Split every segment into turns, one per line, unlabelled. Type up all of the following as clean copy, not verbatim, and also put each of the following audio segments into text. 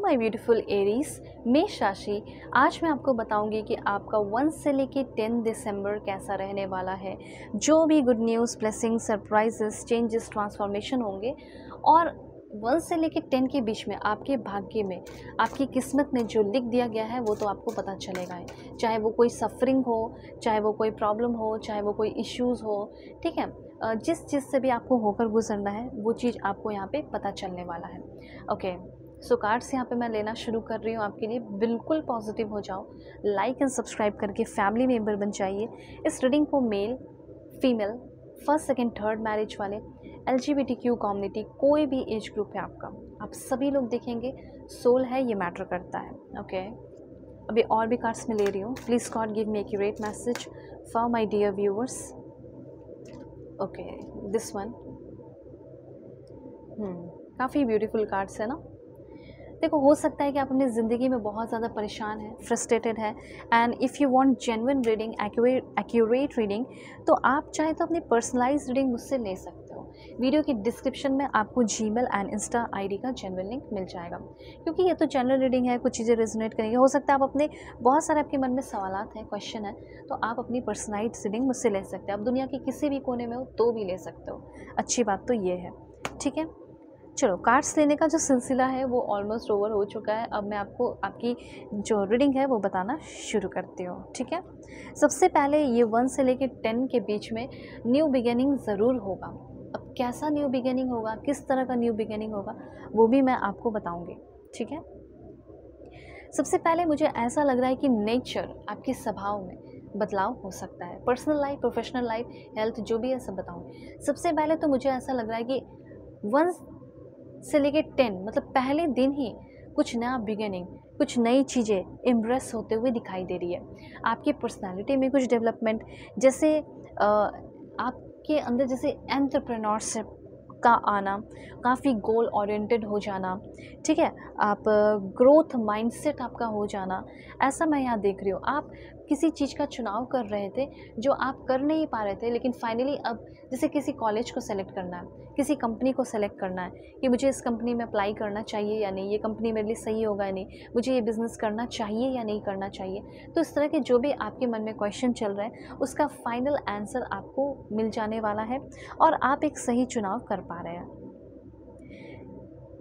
My beautiful Aries, मेष राशि। आज मैं आपको बताऊंगी कि आपका 1 से लेके 10 दिसंबर कैसा रहने वाला है। जो भी good news, blessing, surprises, changes, transformation होंगे और 1 से लेके 10 के बीच में आपके भाग्य में, आपकी किस्मत में जो लिख दिया गया है वो तो आपको पता चलेगा ही। चाहे वो कोई सफरिंग हो, चाहे वो कोई प्रॉब्लम हो, चाहे वो कोई इश्यूज़ हो, ठीक है। जिस चीज़ से भी आपको होकर गुजरना है वो चीज़ आपको यहाँ पे पता चलने वाला है। ओके, सो कार्ड्स यहाँ पे मैं लेना शुरू कर रही हूँ आपके लिए। बिल्कुल पॉजिटिव हो जाओ, लाइक एंड सब्सक्राइब करके फैमिली मेम्बर बन जाइए। इस रीडिंग को male, female, first second third marriage वाले, LGBTQ कम्युनिटी, कोई भी एज ग्रुप है आपका, आप सभी लोग देखेंगे। सोल है, ये मैटर करता है। ओके, अभी और भी कार्ड्स में ले रही हूँ। Please God give me accurate message for my dear viewers. Okay, this one काफ़ी ब्यूटीफुल कार्ड्स है ना। देखो, हो सकता है कि आप अपनी ज़िंदगी में बहुत ज़्यादा परेशान हैं, फ्रस्ट्रेटेड है, and if you want genuine reading, accurate reading, तो आप चाहे तो अपनी पर्सनलाइज रीडिंग मुझसे ले सकते हो। वीडियो की डिस्क्रिप्शन में आपको जीमेल एंड इंस्टा आईडी का जेन्युइन लिंक मिल जाएगा। क्योंकि ये तो जनरल रीडिंग है, कुछ चीज़ें रेजोनेट करेंगे। हो सकता है आप अपने बहुत सारे आपके मन में सवालात हैं, क्वेश्चन है, तो आप अपनी पर्सनलाइज रीडिंग मुझसे ले सकते हैं। आप दुनिया के किसी भी कोने में हो तो भी ले सकते हो। अच्छी बात तो ये है, ठीक है। चलो, कार्ड्स लेने का जो सिलसिला है वो ऑलमोस्ट ओवर हो चुका है। अब मैं आपको आपकी जो रीडिंग है वो बताना शुरू करती हूँ, ठीक है। सबसे पहले ये 1 से लेके 10 के बीच में न्यू बिगिनिंग ज़रूर होगा। अब कैसा न्यू बिगिनिंग होगा, किस तरह का न्यू बिगिनिंग होगा, वो भी मैं आपको बताऊँगी, ठीक है। सबसे पहले मुझे ऐसा लग रहा है कि नेचर, आपके स्वभाव में बदलाव हो सकता है। Personal life, professional life, health, जो भी है सब बताऊँगी। सबसे पहले तो मुझे ऐसा लग रहा है कि 1 से लेके 10, मतलब पहले दिन ही कुछ नया बिगिनिंग, कुछ नई चीज़ें इम्प्रेस होते हुए दिखाई दे रही है। आपकी पर्सनालिटी में कुछ डेवलपमेंट, जैसे आपके अंदर जैसे एंटरप्रेन्योरशिप का आना, काफ़ी गोल ओरिएंटेड हो जाना, ठीक है। आप ग्रोथ माइंडसेट आपका हो जाना, ऐसा मैं यहाँ देख रही हूँ। आप किसी चीज़ का चुनाव कर रहे थे जो आप कर नहीं पा रहे थे, लेकिन फाइनली अब जैसे किसी कॉलेज को सेलेक्ट करना है, किसी कंपनी को सेलेक्ट करना है कि मुझे इस कंपनी में अप्लाई करना चाहिए या नहीं, ये कंपनी मेरे लिए सही होगा या नहीं, मुझे ये बिज़नेस करना चाहिए या नहीं करना चाहिए। तो इस तरह के जो भी आपके मन में क्वेश्चन चल रहे हैं उसका फाइनल आंसर आपको मिल जाने वाला है और आप एक सही चुनाव कर पा रहे हैं।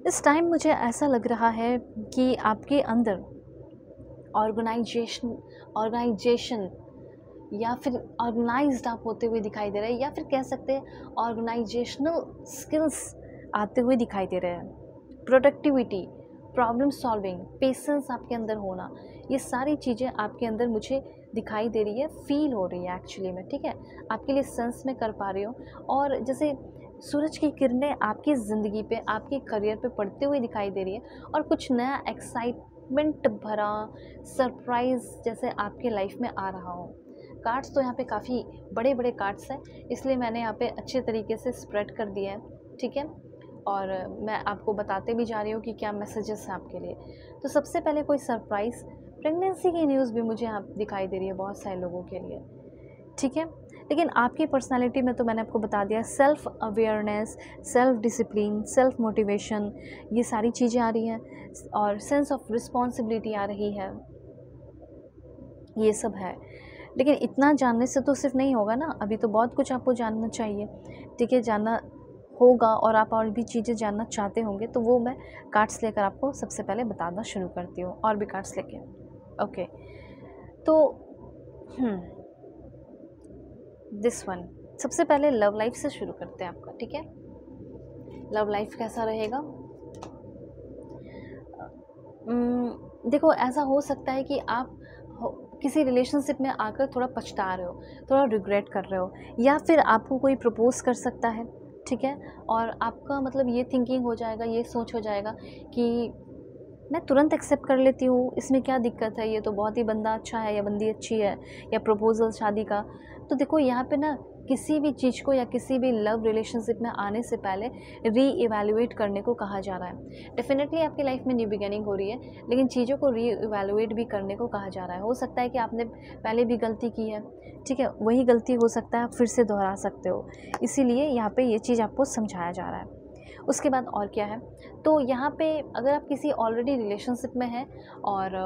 इस टाइम मुझे ऐसा लग रहा है कि आपके अंदर ऑर्गेनाइजेशन या फिर ऑर्गेनाइज्ड आप होते हुए दिखाई दे रहे हैं, या फिर कह सकते हैं ऑर्गेनाइजेशनल स्किल्स आते हुए दिखाई दे रहे हैं। प्रोडक्टिविटी, प्रॉब्लम सॉल्विंग, पेशेंस आपके अंदर होना, ये सारी चीज़ें आपके अंदर मुझे दिखाई दे रही है, फील हो रही है एक्चुअली में, ठीक है। आपके लिए सेंस में कर पा रही हूँ। और जैसे सूरज की किरणें आपकी ज़िंदगी पे, आपके करियर पे पड़ते हुए दिखाई दे रही है और कुछ नया एक्साइटमेंट भरा सरप्राइज़ जैसे आपके लाइफ में आ रहा हो। कार्ड्स तो यहाँ पे काफ़ी बड़े बड़े कार्ड्स हैं, इसलिए मैंने यहाँ पे अच्छे तरीके से स्प्रेड कर दिया है, ठीक है। और मैं आपको बताते भी जा रही हूँ कि क्या मैसेजेस हैं आपके लिए। तो सबसे पहले कोई सरप्राइज़ प्रेगनेंसी की न्यूज़ भी मुझे यहाँ दिखाई दे रही है बहुत सारे लोगों के लिए, ठीक है। लेकिन आपकी पर्सनालिटी में तो मैंने आपको बता दिया, self awareness, self discipline, self motivation, ये सारी चीज़ें आ रही हैं और सेंस ऑफ रिस्पॉन्सिबिलिटी आ रही है, ये सब है। लेकिन इतना जानने से तो सिर्फ नहीं होगा ना, अभी तो बहुत कुछ आपको जानना चाहिए, ठीक है। जानना होगा और आप और भी चीज़ें जानना चाहते होंगे, तो वो मैं कार्ड्स लेकर आपको सबसे पहले बताना शुरू करती हूँ, और भी कार्ड्स लेके। ओके, तो दिस वन, सबसे पहले लव लाइफ से शुरू करते हैं आपका, ठीक है। लव लाइफ कैसा रहेगा? देखो, ऐसा हो सकता है कि आप किसी रिलेशनशिप में आकर थोड़ा पछता रहे हो, थोड़ा रिग्रेट कर रहे हो, या फिर आपको कोई प्रपोज़ कर सकता है, ठीक है। और आपका मतलब ये थिंकिंग हो जाएगा, ये सोच हो जाएगा कि मैं तुरंत एक्सेप्ट कर लेती हूँ, इसमें क्या दिक्कत है, ये तो बहुत ही बंदा अच्छा है या बंदी अच्छी है, या प्रपोज़ल शादी का। तो देखो, यहाँ पे ना किसी भी चीज़ को या किसी भी लव रिलेशनशिप में आने से पहले री-इवैल्यूएट करने को कहा जा रहा है। डेफिनेटली आपकी लाइफ में न्यू बिगिनिंग हो रही है, लेकिन चीज़ों को री-इवैल्यूएट भी करने को कहा जा रहा है। हो सकता है कि आपने पहले भी गलती की है, ठीक है, वही गलती हो सकता है आप फिर से दोहरा सकते हो, इसीलिए यहाँ पे ये चीज़ आपको समझाया जा रहा है। उसके बाद और क्या है, तो यहाँ पे अगर आप किसी ऑलरेडी रिलेशनशिप में हैं और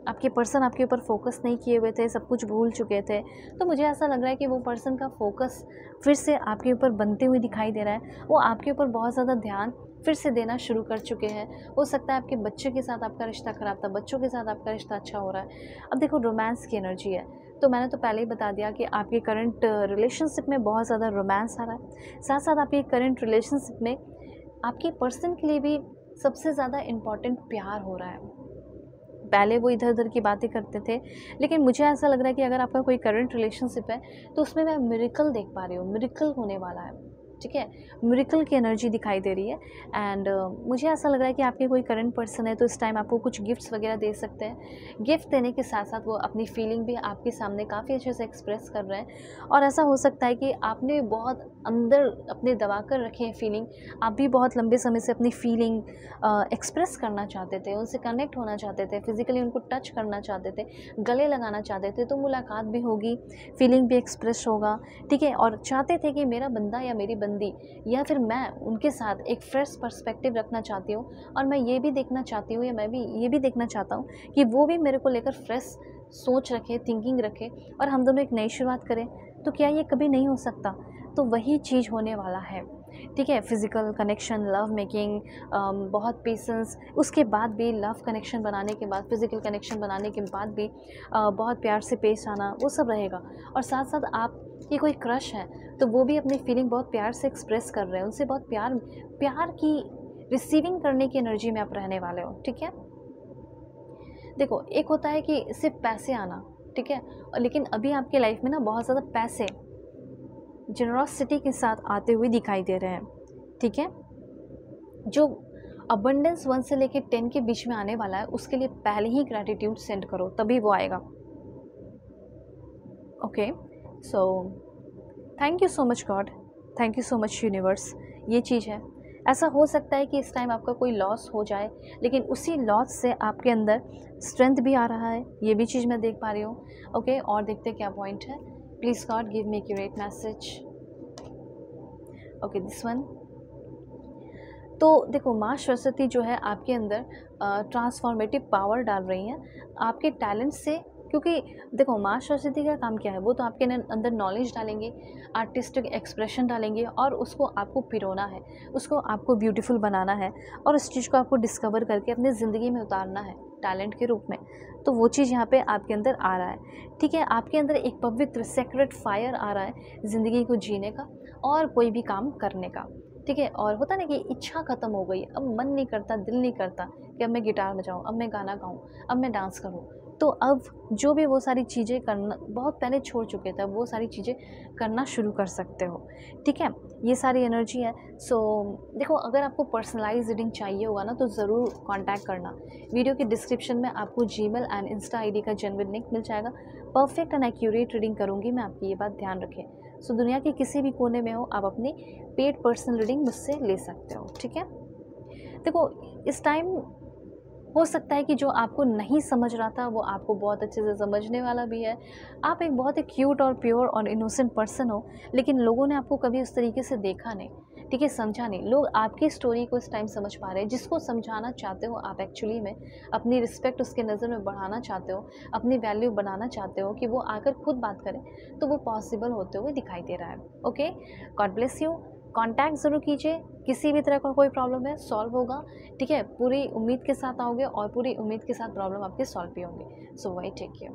आपके पर्सन आपके ऊपर फोकस नहीं किए हुए थे, सब कुछ भूल चुके थे, तो मुझे ऐसा लग रहा है कि वो पर्सन का फोकस फिर से आपके ऊपर बनते हुए दिखाई दे रहा है। वो आपके ऊपर बहुत ज़्यादा ध्यान फिर से देना शुरू कर चुके हैं। हो सकता है आपके बच्चे के साथ आपका रिश्ता ख़राब था, बच्चों के साथ आपका रिश्ता अच्छा हो रहा है। अब देखो रोमांस की एनर्जी है, तो मैंने तो पहले ही बता दिया कि आपके करंट रिलेशनशिप में बहुत ज़्यादा रोमांस आ रहा है। साथ साथ आपके करंट रिलेशनशिप में आपके पर्सन के लिए भी सबसे ज़्यादा इम्पॉर्टेंट प्यार हो रहा है। पहले वो इधर-उधर की बातें करते थे, लेकिन मुझे ऐसा लग रहा है कि अगर आपका कोई करंट रिलेशनशिप है, तो उसमें मैं मिरेकल देख पा रही हूँ, मिरेकल होने वाला है, ठीक है? मिरेकल की एनर्जी दिखाई दे रही है एंड मुझे ऐसा लग रहा है कि आपके कोई करंट पर्सन है, तो इस टाइम आपको कुछ गिफ्ट्स वगैरह दे सकते हैं। गिफ्ट देने के साथ-साथ वो अपनी फीलिंग भी आपके सामने काफ़ी अच्छे से एक्सप्रेस कर रहे हैं और ऐसा हो सकता है कि आपने बहुत अंदर अपने दबा कर रखे हैं फीलिंग, आप भी बहुत लंबे समय से अपनी फीलिंग एक्सप्रेस करना चाहते थे, उनसे कनेक्ट होना चाहते थे, फिज़िकली उनको टच करना चाहते थे, गले लगाना चाहते थे, तो मुलाकात भी होगी, फीलिंग भी एक्सप्रेस होगा, ठीक है? और चाहते थे कि मेरा बंदा या मेरी बंदी या फिर मैं उनके साथ एक फ्रेश पर्सपेक्टिव रखना चाहती हूँ और मैं ये भी देखना चाहती हूँ या मैं भी ये भी देखना चाहता हूँ कि वो भी मेरे को लेकर फ्रेश सोच रखे, थिंकिंग रखे और हम दोनों एक नई शुरुआत करें। तो क्या ये कभी नहीं हो सकता? तो वही चीज़ होने वाला है, ठीक है? फिज़िकल कनेक्शन, लव मेकिंग, बहुत पेशेंस, उसके बाद भी लव कनेक्शन बनाने के बाद, फिज़िकल कनेक्शन बनाने के बाद भी बहुत प्यार से पेश आना, वो सब रहेगा। और साथ साथ आपकी कोई क्रश है, तो वो भी अपनी फीलिंग बहुत प्यार से एक्सप्रेस कर रहे हैं, उनसे बहुत प्यार प्यार की रिसीविंग करने की एनर्जी में आप रहने वाले हो, ठीक है? देखो, एक होता है कि सिर्फ पैसे आना, ठीक है? और लेकिन अभी आपके लाइफ में ना बहुत ज़्यादा पैसे जेनरॉसिटी के साथ आते हुए दिखाई दे रहे हैं, ठीक है? जो अबंडेंस 1 से लेके 10 के बीच में आने वाला है, उसके लिए पहले ही ग्रैटिट्यूड सेंड करो, तभी वो आएगा। Okay, so thank you so much God, thank you so much universe. ये चीज़ है। ऐसा हो सकता है कि इस टाइम आपका कोई लॉस हो जाए, लेकिन उसी लॉस से आपके अंदर स्ट्रेंथ भी आ रहा है, ये भी चीज़ मैं देख पा रही हूँ। ओके, और देखते हैं क्या पॉइंट है। Please God give me accurate message. Okay, this one. तो देखो, माँ सरस्वती जो है आपके अंदर ट्रांसफॉर्मेटिव पावर डाल रही हैं आपके टैलेंट से, क्योंकि देखो माँ सरस्वती का काम क्या है, वो तो आपके अंदर नॉलेज डालेंगे, आर्टिस्टिक एक्सप्रेशन डालेंगे और उसको आपको पिरोना है, उसको आपको ब्यूटीफुल बनाना है और उस चीज़ को आपको डिस्कवर करके अपनी ज़िंदगी में उतारना है टैलेंट के रूप में। तो वो चीज़ यहाँ पे आपके अंदर आ रहा है, ठीक है? आपके अंदर एक पवित्र सेक्रेट फायर आ रहा है ज़िंदगी को जीने का और कोई भी काम करने का, ठीक है? और होता ना कि इच्छा ख़त्म हो गई, अब मन नहीं करता, दिल नहीं करता कि अब मैं गिटार बजाऊँ, अब मैं गाना गाऊँ, अब मैं डांस करूँ। तो अब जो भी वो सारी चीज़ें करना बहुत पहले छोड़ चुके थे, अब वो सारी चीज़ें करना शुरू कर सकते हो, ठीक है? ये सारी एनर्जी है। सो देखो, अगर आपको पर्सनलाइज़ रीडिंग चाहिए होगा ना, तो ज़रूर कॉन्टैक्ट करना। वीडियो के डिस्क्रिप्शन में आपको जीमेल एंड इंस्टा आईडी का जेन्युइन लिंक मिल जाएगा। परफेक्ट एंड एक्यूरेट रीडिंग करूँगी मैं, आपकी ये बात ध्यान रखें। सो दुनिया के किसी भी कोने में हो, आप अपनी पेड पर्सनल रीडिंग मुझसे ले सकते हो, ठीक है? देखो, इस टाइम हो सकता है कि जो आपको नहीं समझ रहा था, वो आपको बहुत अच्छे से समझने वाला भी है। आप एक बहुत ही क्यूट और प्योर और इनोसेंट पर्सन हो, लेकिन लोगों ने आपको कभी उस तरीके से देखा नहीं, ठीक है? समझा नहीं। लोग आपकी स्टोरी को इस टाइम समझ पा रहे हैं। जिसको समझाना चाहते हो आप, एक्चुअली में अपनी रिस्पेक्ट उसके नज़र में बढ़ाना चाहते हो, अपनी वैल्यू बनाना चाहते हो कि वो आकर खुद बात करें, तो वो पॉसिबल होते हुए दिखाई दे रहा है। Okay, God bless you. Contact ज़रूर कीजिए, किसी भी तरह का कोई प्रॉब्लम है सॉल्व होगा, ठीक है? पूरी उम्मीद के साथ आओगे और पूरी उम्मीद के साथ प्रॉब्लम आपके सॉल्व भी होंगे। सो वाई टेक केयर।